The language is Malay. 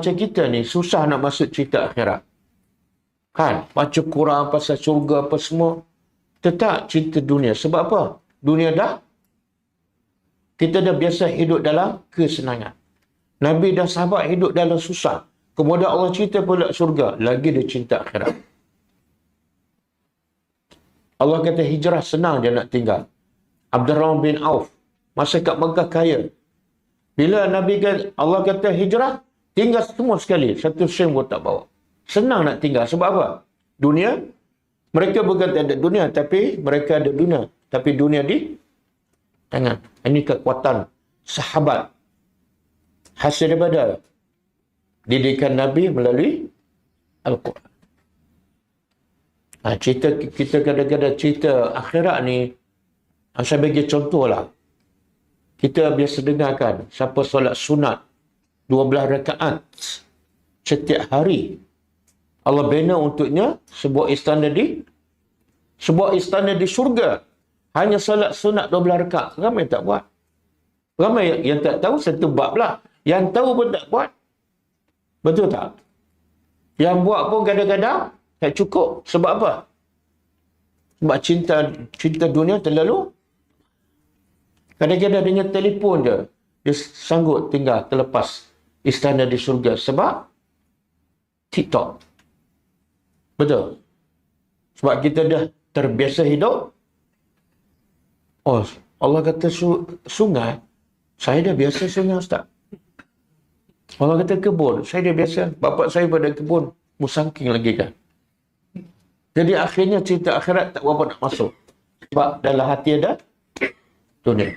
Macam kita ni susah nak masuk cerita akhirat. Kan? Baca Quran pasal syurga apa semua. Tetap cerita dunia. Sebab apa? Dunia kita dah biasa hidup dalam kesenangan. Nabi dan sahabat hidup dalam susah. Kemudian Allah cerita pula syurga. Lagi dia cinta akhirat. Allah kata hijrah senang dia nak tinggal. Abdurrahman bin Auf. Masa kat Mekah kaya. Bila Allah kata hijrah, tinggal semua sekali. Satu sen pun tak bawa. Senang nak tinggal. Sebab apa? Dunia. Mereka bukan tak ada dunia. Tapi mereka ada dunia. Tapi dunia di tangan. Ini kekuatan sahabat. Hasil daripada didikan Nabi melalui Al-Quran. Kita kadang-kadang cerita akhirat ni. Saya bagi contoh lah. Kita biasa dengarkan. Siapa solat sunat 12 rakaat setiap hari. Allah bina untuknya sebuah istana di syurga. Hanya solat sunat 12 rakaat. Ramai tak buat. Ramai yang tak tahu satu bab lah. Yang tahu pun tak buat. Betul tak? Yang buat pun kadang-kadang tak cukup. Sebab apa? Sebab cinta dunia terlalu. Kadang-kadang dengan telefon je. Dia sanggup tinggal terlepas istana di syurga. Sebab TikTok. Betul? Sebab kita dah terbiasa hidup. Oh, Allah kata sungai. Saya dah biasa sungai, Ustaz. Allah kata kebun. Saya dah biasa. Bapak saya pada kebun. Musangking lagi kan. Jadi akhirnya cerita akhirat tak berapa nak masuk. Sebab dalam hati ada dunia.